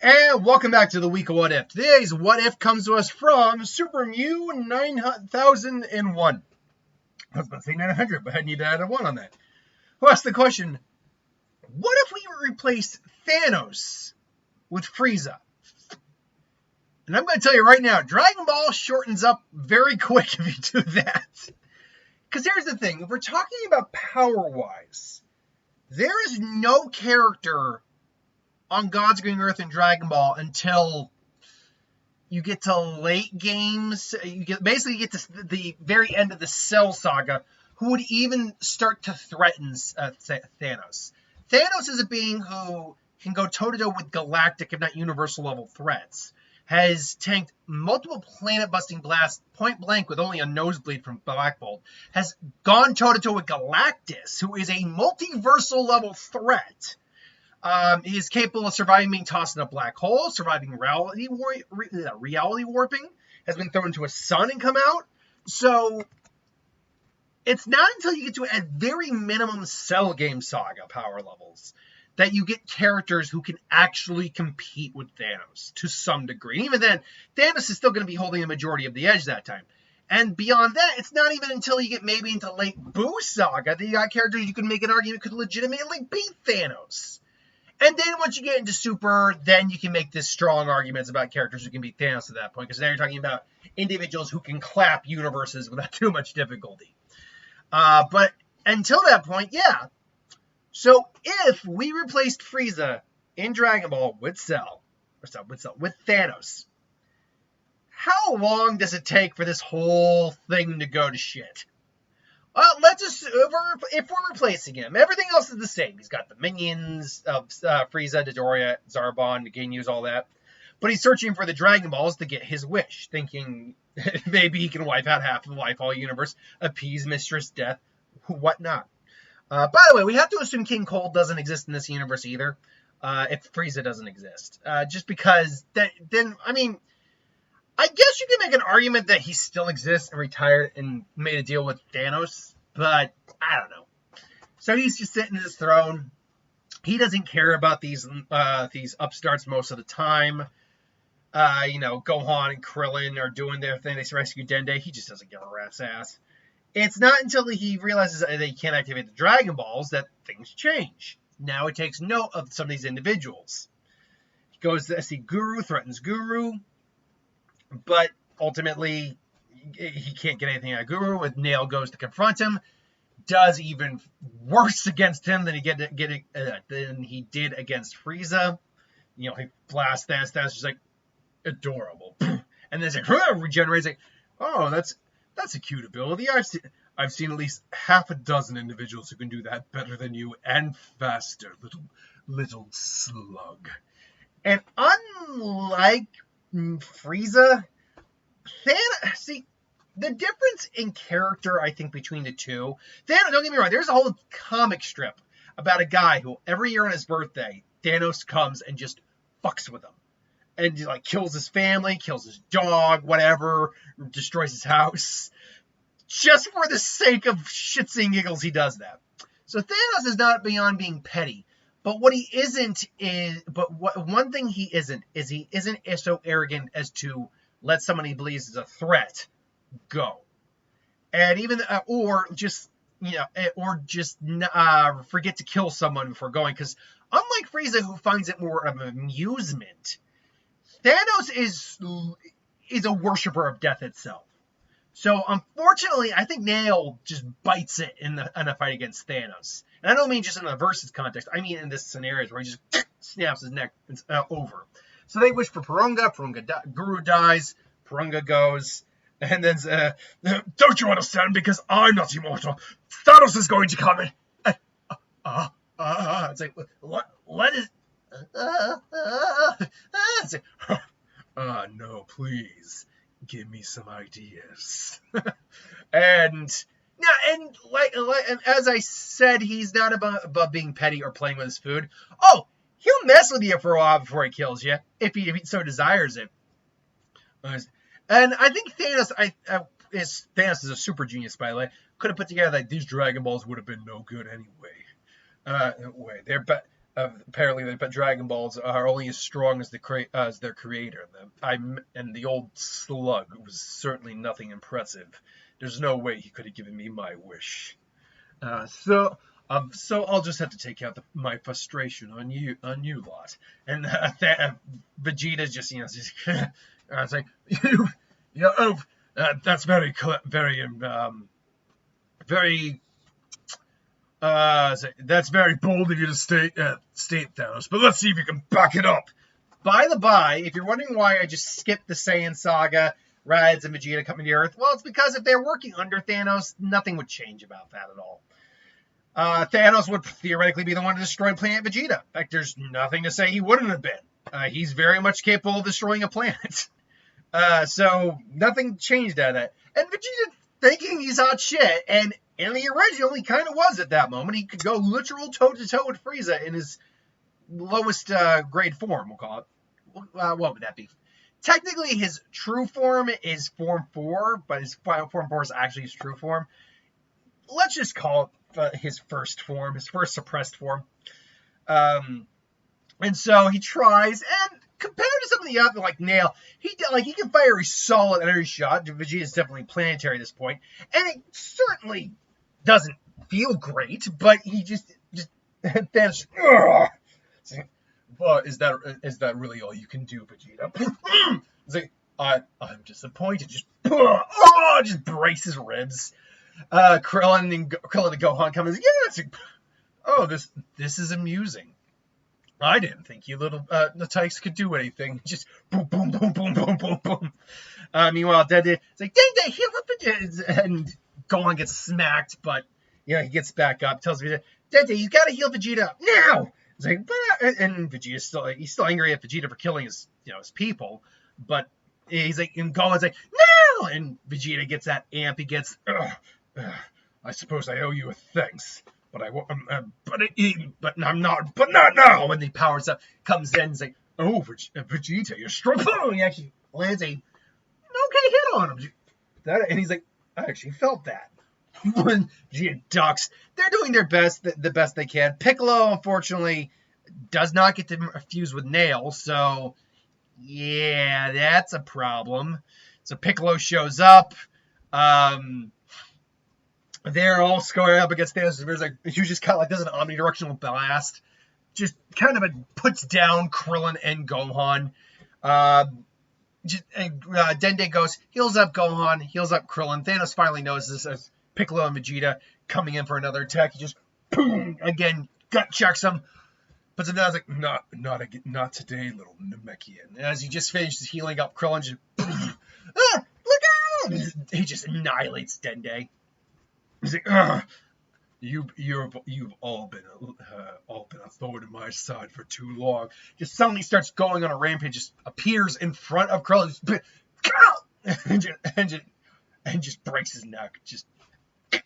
And welcome back to the week of What If. Today's What If comes to us from Super Mew 9001. I was going to say 900, but I need to add a 1 on that. Who asked the question, what if we replaced Thanos with Frieza? And I'm going to tell you right now, Dragon Ball shortens up very quick if you do that. Because here's the thing, if we're talking about power-wise, there is no character on God's Green Earth in Dragon Ball until you get to late games. Basically get to the very end of the Cell Saga, who would even start to threaten Thanos. Thanos is a being who can go toe-to-toe with galactic, if not universal level threats. Has tanked multiple planet-busting blasts point blank with only a nosebleed from Black Bolt. Has gone toe-to-toe with Galactus, who is a multiversal level threat. He is capable of surviving being tossed in a black hole, surviving reality warping, has been thrown into a sun and come out. So it's not until you get to a very minimum Cell game saga power levels that you get characters who can actually compete with Thanos to some degree. Even then, Thanos is still going to be holding the majority of the edge that time. And beyond that, it's not even until you get maybe into late Boo Saga that you got characters you can make an argument could legitimately beat Thanos. And then once you get into Super, then you can make this strong arguments about characters who can beat Thanos at that point. Because now you're talking about individuals who can clap universes without too much difficulty. But until that point, yeah. So if we replaced Frieza in Dragon Ball with Thanos, how long does it take for this whole thing to go to shit? Well, let's assume if we're replacing him, everything else is the same. He's got the minions of Frieza, Dodoria, Zarbon, Ginyu, all that. But he's searching for the Dragon Balls to get his wish, thinking maybe he can wipe out half of the Life-All universe, appease Mistress Death, whatnot. By the way, we have to assume King Cold doesn't exist in this universe either, if Frieza doesn't exist. Just because then, I mean, I guess you can make an argument that he still exists and retired and made a deal with Thanos, but I don't know. So he's just sitting in his throne. He doesn't care about these upstarts most of the time. Gohan and Krillin are doing their thing. They rescue Dende. He just doesn't give a rat's ass. It's not until he realizes that he can't activate the Dragon Balls that things change. Now he takes note of some of these individuals. He goes to see Guru, threatens Guru, but ultimately he can't get anything out of Guru. With Nail goes to confront him, does even worse against him than he did against Frieza. He blasts Thanos. Thanos is just like adorable, and then it's like regenerates. Like, oh, that's a cute ability. I've seen at least half a dozen individuals who can do that better than you and faster, little slug. And unlike Frieza, see, the difference in character, I think, between the two, Thanos, don't get me wrong, there's a whole comic strip about a guy who every year on his birthday, Thanos comes and just fucks with him. And kills his family, kills his dog, whatever, destroys his house. Just for the sake of shits and giggles, he does that. So Thanos is not beyond being petty. But what he isn't one thing he isn't so arrogant as to let someone he believes is a threat go. And even, forget to kill someone before going. Because unlike Frieza, who finds it more of an amusement, Thanos is a worshiper of death itself. So, unfortunately, I think Nail just bites it in a fight against Thanos. And I don't mean just in the versus context. I mean in this scenario where he just snaps his neck. It's over. So they wish for Purunga. Guru dies. Purunga goes. And then, don't you understand? Because I'm not immortal. Thanos is going to come in. It's like, what is... It's like, no, please. Give me some ideas. And as I said, he's not above being petty or playing with his food. Oh, he'll mess with you for a while before he kills you, if he so desires it. And I think Thanos is a super genius, by the way. Could have put together these Dragon Balls would have been no good anyway. apparently the Dragon Balls are only as strong as their creator. And the old slug was certainly nothing impressive. There's no way he could have given me my wish. So I'll just have to take out my frustration on you lot. And Vegeta's just it's like that's very that's very bold of you to state Thanos, but let's see if you can back it up. By the by, if you're wondering why I just skipped the Saiyan saga, Raditz and Vegeta coming to Earth, well, it's because if they're working under Thanos, nothing would change about that at all. Thanos would theoretically be the one to destroy Planet Vegeta. In fact, there's nothing to say he wouldn't have been. He's very much capable of destroying a planet. So nothing changed out of that. And Vegeta thinking he's hot shit, and in the original, he kind of was at that moment. He could go literal toe-to-toe with Frieza in his lowest grade form, we'll call it. What would that be? Technically, his true form is Form 4, but his final Form 4 is actually his true form. Let's just call it his first form, his first suppressed form. And so he tries, and compared to some of the other, like Nail, he can fire a solid energy shot. Vegeta is definitely planetary at this point, and it certainly doesn't feel great, but he just Thanos. Well, is that really all you can do, Vegeta? It's like I'm disappointed. Just breaks his ribs. Krillin and Gohan come and say, this is amusing. I didn't think you little the Tykes could do anything. Just boom, boom, boom, boom, boom, boom, boom. Meanwhile, Dende, it's like, Dende, heal up, and Gohan gets smacked, but he gets back up, tells Vegeta, Dende, you gotta heal Vegeta up now. It's like, and Vegeta's still angry at Vegeta for killing his people, but he's like, and Gohan's like, no, and Vegeta gets that amp. He gets, I suppose I owe you a thanks. But not now. When the powers up comes in, and say, "Oh, Vegeta, you're strong." He actually lands a okay hit on him. And he's like, "I actually felt that." When Vegeta ducks, they're doing their best, the best they can. Piccolo, unfortunately, does not get to fuse with Nail, so yeah, that's a problem. So Piccolo shows up. They're all squaring up against Thanos. There's like he just kind of does an omnidirectional blast, just kind of puts down Krillin and Gohan. Dende goes, heals up Gohan, heals up Krillin. Thanos finally notices as Piccolo and Vegeta coming in for another attack. He just boom again, gut checks him. But then I was like, not today, little Namekian. And as he just finishes healing up Krillin, just look out! He just annihilates Dende. He's like, you've all been a thorn in my side for too long. Just suddenly starts going on a rampage. Just appears in front of Krillin, and just breaks his neck. Just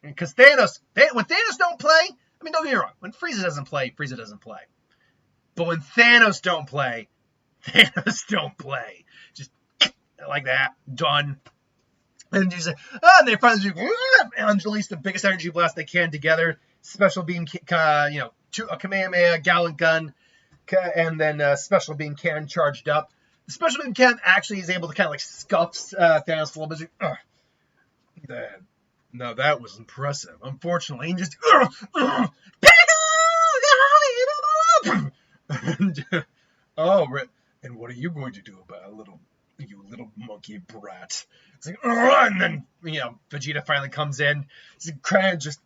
because when Thanos don't play, I mean, don't get me wrong. When Frieza doesn't play, Frieza doesn't play. But when Thanos don't play, Thanos don't play. Just like that, done. And he's like, and they finally release the biggest energy blast they can together. Special beam, a Kamehameha, Gallant Gun, and then special beam cannon charged up. The special beam cannon actually is able to kind of like scuffs Thanos a little bit. Now that was impressive. Unfortunately, he just and what are you going to do about you little monkey brat? It's like, and then, Vegeta finally comes in. It's just,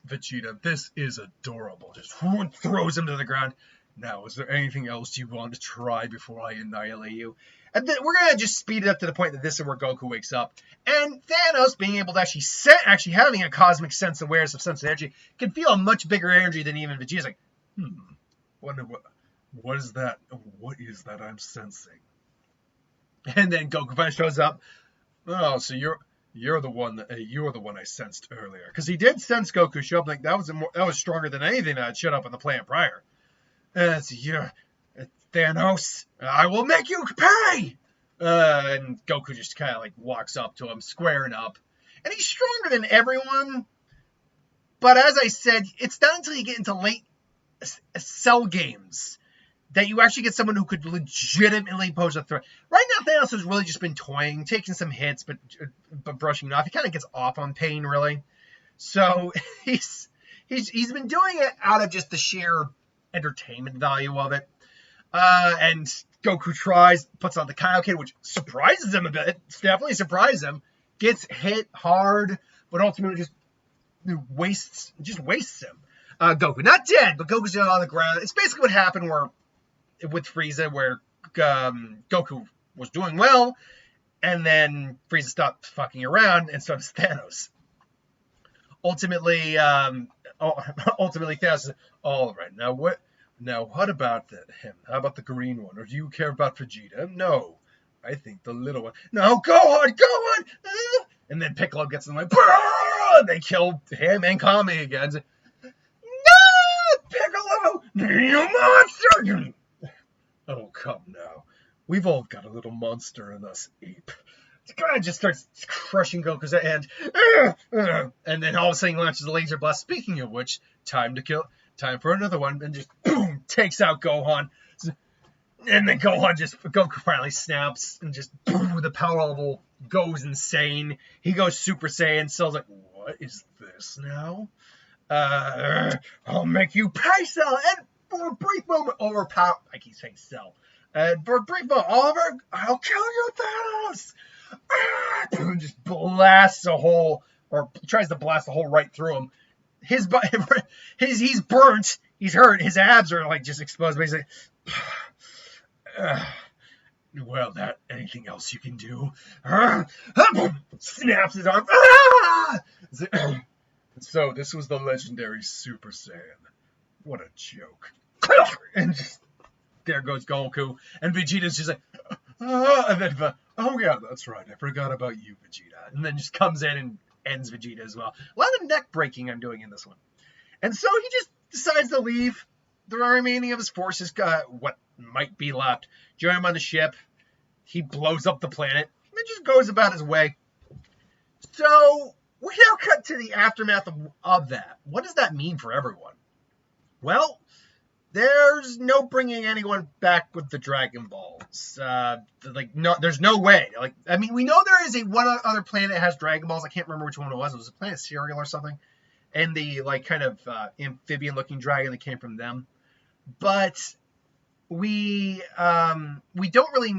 Vegeta, this is adorable. Just throws him to the ground. Now, is there anything else you want to try before I annihilate you? And then we're going to just speed it up to the point that this is where Goku wakes up. And Thanos, being able to actually having a cosmic sense awareness of sense of energy, can feel a much bigger energy than even Vegeta's like, wonder what is that? What is that I'm sensing? And then Goku finally shows up. Oh, so you're the one I sensed earlier, because he did sense Goku show up. Like that was stronger than anything that had showed up on the planet prior. And so Thanos, I will make you pay. And Goku just kind of like walks up to him, squaring up, and he's stronger than everyone. But as I said, it's not until you get into late Cell games that you actually get someone who could legitimately pose a threat. Right now, Thanos has really just been toying, taking some hits, but brushing it off. He kind of gets off on pain, really. So he's been doing it out of just the sheer entertainment value of it. And Goku tries, puts on the Kaioken, which surprises him a bit. It's definitely surprises him. Gets hit hard, but ultimately just wastes him. Goku, not dead, but Goku's on the ground. It's basically what happened with Frieza, where Goku was doing well, and then Frieza stopped fucking around, and so does Thanos. Ultimately, Thanos says, "All right, now what about him? How about the green one? Or do you care about Vegeta? No, I think the little one. No, go on." And then Piccolo gets in the way. They kill him and Kami again. No, Piccolo, you monster! Oh, come now. We've all got a little monster in us, ape. God just starts crushing Goku's hand. And then all of a sudden he launches a laser blast. Speaking of which, time for another one. And just boom, takes out Gohan. And then Goku finally snaps. And just boom, the power level goes insane. He goes Super Saiyan. Cell's like, what is this now? I'll make you pay, Cell. And for a brief moment, overpower. I keep saying Cell. And for a brief moment, Oliver, I'll kill you, Thanos. And just blasts a hole, or tries to blast a hole right through him. He's burnt. He's hurt. His abs are like just exposed. But he's like, well, anything else you can do? Snaps his arm. So this was the legendary Super Saiyan. What a joke. And just, there goes Goku. And Vegeta's just like, and then, oh yeah, that's right. I forgot about you, Vegeta. And then just comes in and ends Vegeta as well. A lot of neck breaking I'm doing in this one. And so he just decides to leave. The remaining of his forces got what might be left. Join him on the ship. He blows up the planet. And then just goes about his way. So we now cut to the aftermath of that. What does that mean for everyone? Well, there's no bringing anyone back with the Dragon Balls. There's no way. We know there is one other planet that has Dragon Balls. I can't remember which one it was. It was a planet Cereal or something. And the kind of amphibian-looking dragon that came from them. But we don't really.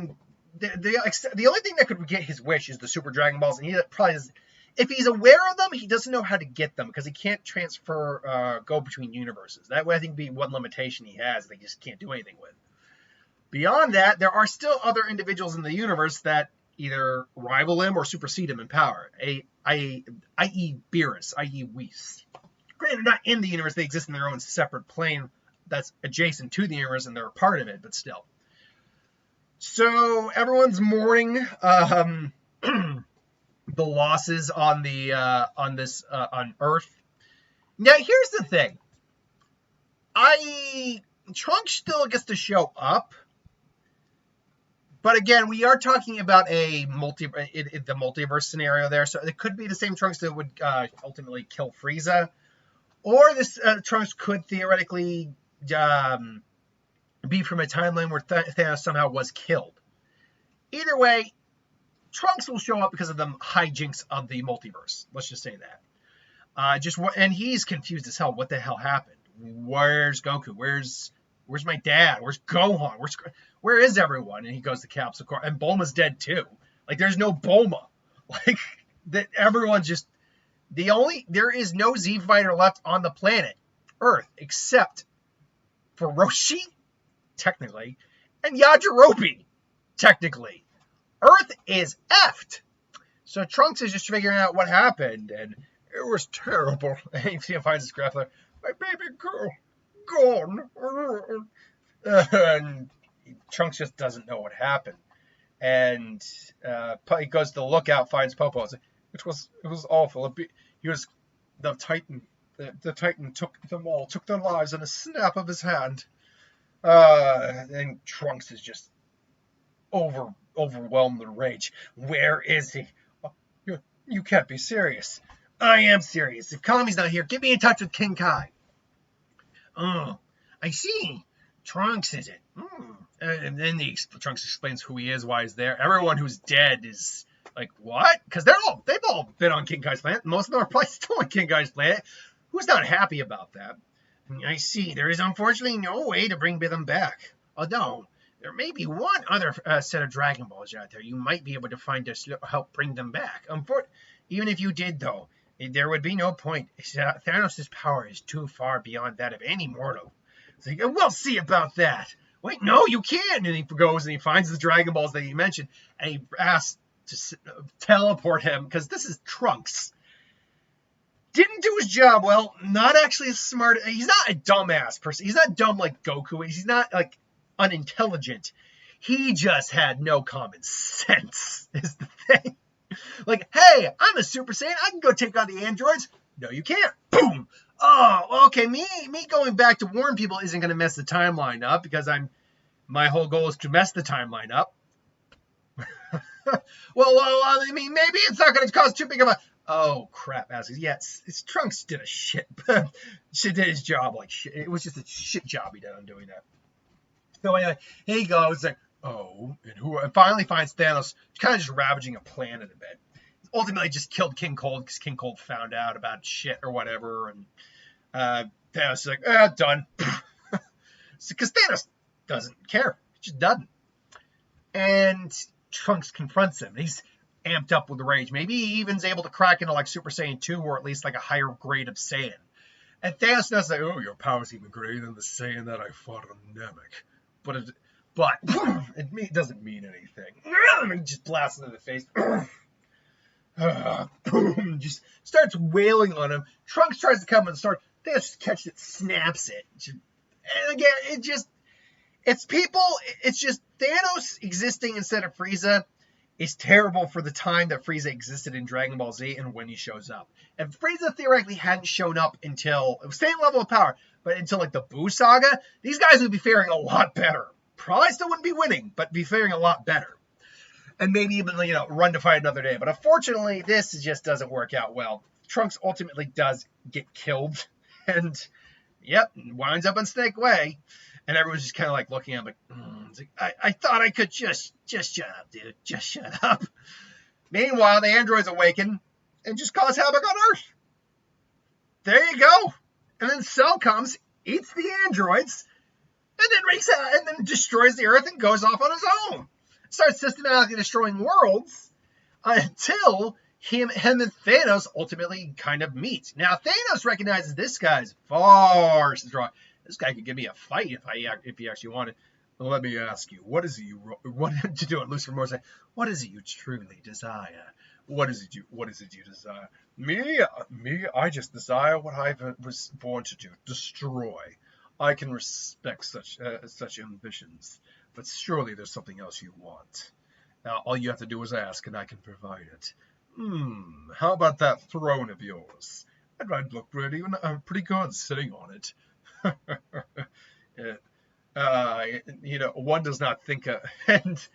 The only thing that could get his wish is the Super Dragon Balls, and he probably is. If he's aware of them, he doesn't know how to get them because he can't go between universes. That would, I think, be one limitation he has that he just can't do anything with. Beyond that, there are still other individuals in the universe that either rival him or supersede him in power, i.e. Beerus, i.e. Whis. Granted, not in the universe, they exist in their own separate plane that's adjacent to the universe, and they're a part of it, but still. So everyone's mourning the losses on Earth. Now, here's the thing. Trunks still gets to show up. But again, we are talking about the multiverse scenario there. So it could be the same Trunks that would ultimately kill Frieza. Or this Trunks could theoretically be from a timeline where Thanos somehow was killed. Either way, Trunks will show up because of the hijinks of the multiverse. Let's just say that. And he's confused as hell. What the hell happened? Where's Goku? Where's my dad? Where's Gohan? Where is everyone? And he goes to Capsule Corp. And Bulma's dead too. There's no Bulma. That everyone's just there is no Z fighter left on the planet Earth except for Roshi, technically, and Yajirobe, technically. Earth is effed. So Trunks is just figuring out what happened, and it was terrible. And he finds his grappler. My baby girl, gone. And Trunks just doesn't know what happened. And he goes to the lookout, finds Popo. It was awful. The Titan. The Titan took them all, took their lives in a snap of his hand. And Trunks is just overwhelmed with rage. Where is he? Oh, you can't be serious. I am serious. If Kami's not here, get me in touch with King Kai. I I see. Trunks, is it? And then Trunks explains who he is, why he's there. Everyone who's dead is like, what? Because they've all been on King Kai's planet. Most of them are probably still on King Kai's planet. Who's not happy about that? I see. There is unfortunately no way to bring them back. Although, there may be one other set of Dragon Balls out there you might be able to find to help bring them back. Even if you did, though, there would be no point. Thanos' power is too far beyond that of any mortal. So we'll see about that. Wait, no, you can't. And he goes and he finds the Dragon Balls that he mentioned, and he asks to teleport him, because this is Trunks. Didn't do his job well. Not actually as smart. He's not a dumbass person. He's not dumb like Goku. He's not like unintelligent. He just had no common sense, is the thing. Like, hey, I'm a Super Saiyan. I can go take on the androids. No, you can't. Boom. Oh, okay. Me going back to warn people isn't going to mess the timeline up, because my whole goal is to mess the timeline up. well, I mean, maybe it's not going to cause too big of a. Oh crap! Yes, it's Trunks did a shit. She did his job like shit. It was just a shit job he did on doing that. So anyway, he goes like, and finally finds Thanos kind of just ravaging a planet a bit. Ultimately, just killed King Cold because King Cold found out about shit or whatever, and Thanos is like, done. Because Thanos doesn't care. He just doesn't. And Trunks confronts him. He's amped up with rage. Maybe he even's able to crack into like Super Saiyan 2, or at least like a higher grade of Saiyan. And Thanos does like, your power's even greater than the Saiyan that I fought on Namek. But it doesn't mean anything. Just blasts him in the face. Boom! Just starts wailing on him. Trunks tries to come and start. Thanos just catches it, snaps it. And again, it's just Thanos existing instead of Frieza is terrible for the time that Frieza existed in Dragon Ball Z and when he shows up. If Frieza theoretically hadn't shown up until, same level of power, but until like the Buu Saga, these guys would be faring a lot better. Probably still wouldn't be winning, but be faring a lot better. And maybe even, run to fight another day. But unfortunately, this just doesn't work out well. Trunks ultimately does get killed. And, winds up on Snake Way. And everyone's just kind of like looking at him like, I thought I could just shut up, dude. Just shut up. Meanwhile, the androids awaken and just cause havoc on Earth. There you go. And then Cell comes, eats the androids, and then destroys the Earth and goes off on his own. Starts systematically destroying worlds until him and Thanos ultimately kind of meet. Now, Thanos recognizes this guy's far strong. This guy could give me a fight if he actually wanted. Well, let me ask you, what is it you truly desire? What is it you desire? Me, I just desire what I was born to do, destroy. I can respect such ambitions, but surely there's something else you want. Now, all you have to do is ask, and I can provide it. How about that throne of yours? I'd look pretty good sitting on it. One does not think, it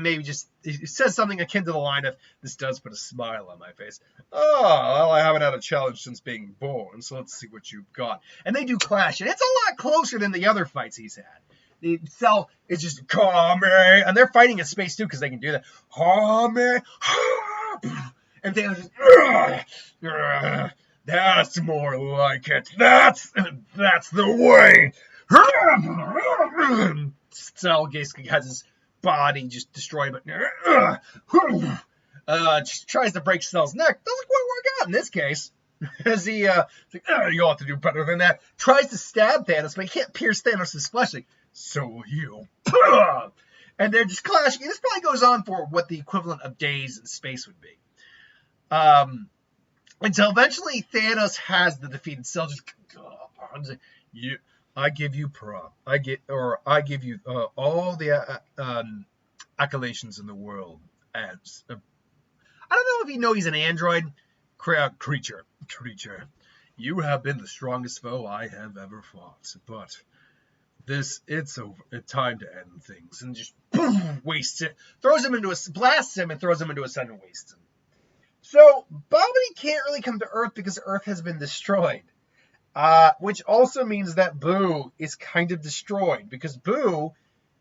maybe just it says something akin to the line of, this does put a smile on my face. Oh, well, I haven't had a challenge since being born, so let's see what you've got. And they do clash, and it's a lot closer than the other fights he's had. The Cell is just, Kame, and they're fighting in space too, because they can do that. Kame, and Thanos just, that's more like it. That's the way. Cell basically has his body just destroyed, but just tries to break Cell's neck. Doesn't quite work out in this case. As he, you'll have to do better than that. Tries to stab Thanos, but he can't pierce Thanos' flesh. Like, so will you. And they're just clashing. And this probably goes on for what the equivalent of days in space would be. Until eventually Thanos has the defeated Cell. Just, I give you I give you all the accolades in the world. As I don't know if you know he's an android creature. You have been the strongest foe I have ever fought, but it's over. It's time to end things, and just boom, wastes it. Blasts him and throws him into a sun and wastes him. So Bobbity can't really come to Earth because Earth has been destroyed. Which also means that Boo is kind of destroyed because Boo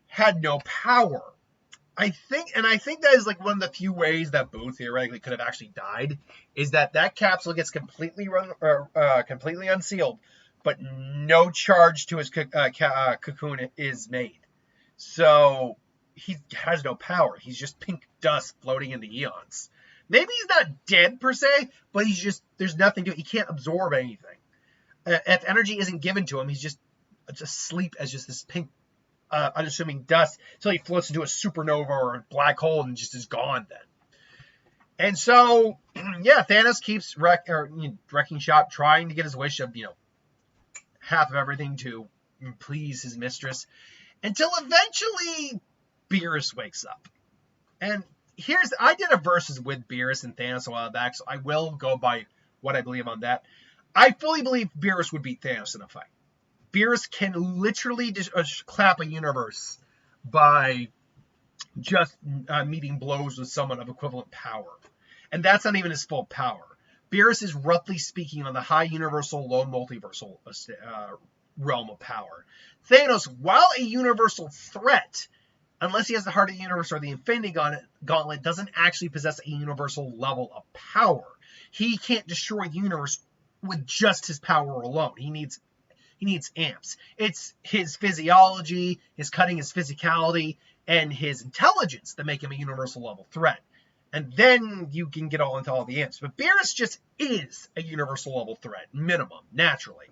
had no power. I think that is like one of the few ways that Boo theoretically could have actually died, is that capsule gets completely completely unsealed, but no charge to his cocoon is made. So he has no power. He's just pink dust floating in the eons. Maybe he's not dead per se, but he's just, there's nothing to it. He can't absorb anything. If energy isn't given to him, he's just asleep as just this pink, unassuming dust until he floats into a supernova or a black hole and just is gone then. And so, yeah, Thanos keeps wrecking shop, trying to get his wish of, half of everything to please his mistress, until eventually Beerus wakes up. And I did a versus with Beerus and Thanos a while back, so I will go by what I believe on that. I fully believe Beerus would beat Thanos in a fight. Beerus can literally just clap a universe by just meeting blows with someone of equivalent power. And that's not even his full power. Beerus is, roughly speaking, on the high universal, low multiversal realm of power. Thanos, while a universal threat, unless he has the Heart of the Universe or the Infinity Gauntlet, doesn't actually possess a universal level of power. He can't destroy the universe with just his power alone. He needs amps. It's his physiology, his cutting, his physicality, and his intelligence that make him a universal level threat. And then you can get all into all the amps. But Beerus just is a universal level threat, minimum, naturally.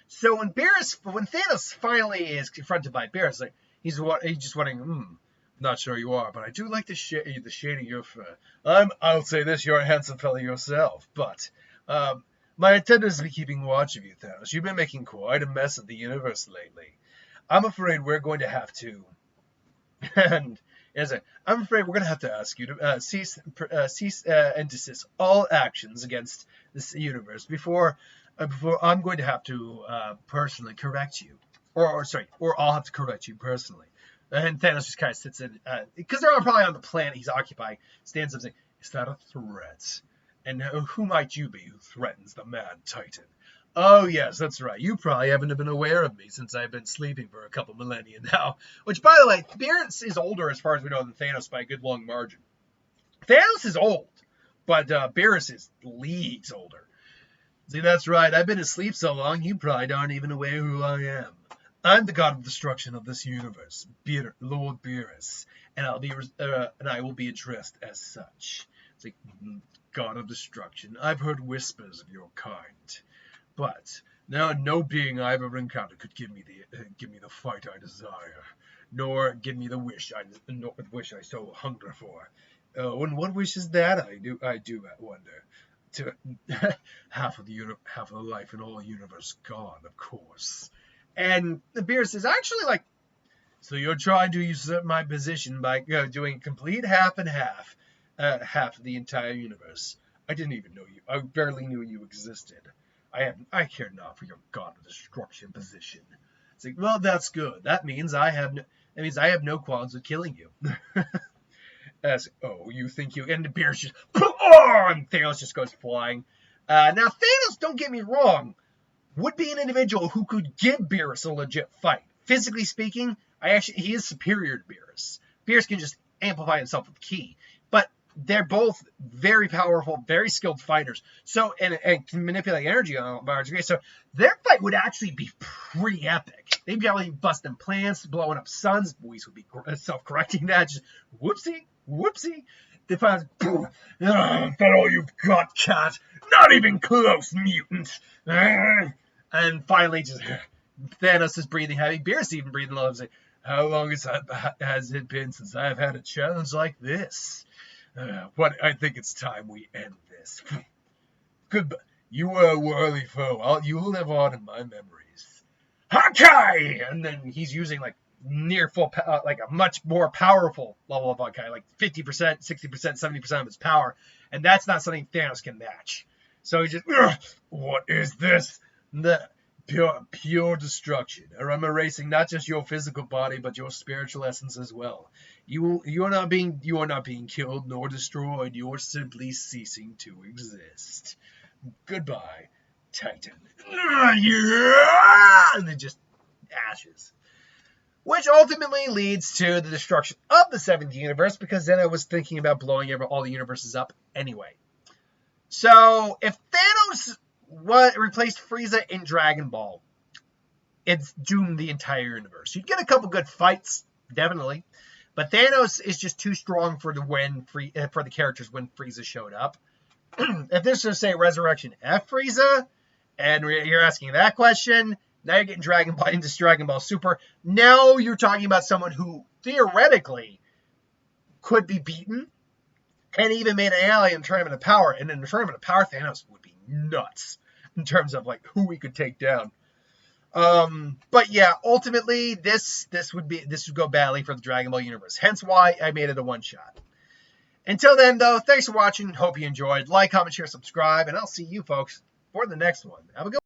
So when Thanos finally is confronted by Beerus, like, he's just wondering, not sure you are, but I do like the shade of your fur. I'll say this, you're a handsome fellow yourself, but my attendants have been keeping watch of you, Thanos. You've been making quite a mess of the universe lately. I'm afraid we're going to have to, I'm afraid we're going to have to ask you to cease and desist all actions against this universe before I'm going to have to personally correct you. Or I'll have to correct you personally. And Thanos just kind of sits in, because they're probably on the planet he's occupying, stands up and says, is that a threat? And who might you be who threatens the Mad Titan? Oh, yes, that's right. You probably haven't been aware of me since I've been sleeping for a couple millennia now. Which, by the way, Beerus is older, as far as we know, than Thanos by a good long margin. Thanos is old, but Beerus is leagues older. See, that's right. I've been asleep so long, you probably aren't even aware who I am. I'm the god of destruction of this universe, Lord Beerus, and I will be addressed as such. It's like, god of destruction. I've heard whispers of your kind, but now no being I've ever encountered could give me the fight I desire, nor give me the wish I so hunger for. And what wish is that? I do wonder. To half of the life in all the universe gone, of course. And the Beerus is actually like, so you're trying to usurp my position by doing complete half and half of the entire universe. I didn't even know you. I barely knew you existed. I care not for your god of destruction position. It's like, well, that's good. That means I have no qualms with killing you. You think you... And the Beerus just... and Thanos just goes flying. Now, Thanos, don't get me wrong, would be an individual who could give Beerus a legit fight. Physically speaking, he is superior to Beerus. Beerus can just amplify himself with ki. But they're both very powerful, very skilled fighters. So, and can manipulate energy on a large degree. So their fight would actually be pretty epic. They'd be able to bust them plants, blowing up suns. Boys would be self-correcting that. Just whoopsie. They find, that all you've got, cat? Not even close, mutant. And finally, just Thanos is breathing heavy. Beerus even breathing low. Like, how long has it been since I've had a challenge like this? I think it's time we end this. Goodbye. You were a worthy foe. You'll live on in my memories. Hakai! And then he's using like near full, like a much more powerful level of Hakai, like 50%, 60%, 70% of his power. And that's not something Thanos can match. So he just, what is this? The pure destruction. I'm erasing not just your physical body, but your spiritual essence as well. You are not being killed nor destroyed. You are simply ceasing to exist. Goodbye. Titan. Yeah! And then just ashes. Which ultimately leads to the destruction of the 7th universe, because then I was thinking about blowing all the universes up anyway. So, if Thanos replaced Frieza in Dragon Ball, it's doomed the entire universe. You'd get a couple good fights, definitely. But Thanos is just too strong for the characters when Frieza showed up. If this was, say, Resurrection F Frieza, and you're asking that question, now you're getting Dragon Ball Super. Now you're talking about someone who theoretically could be beaten, and even made an ally in Tournament of Power. And in the Tournament of Power, Thanos would be nuts in terms of like who we could take down. But yeah, ultimately this would go badly for the Dragon Ball universe. Hence why I made it a one-shot. Until then, though, thanks for watching. Hope you enjoyed. Like, comment, share, subscribe, and I'll see you folks for the next one. Have a good one.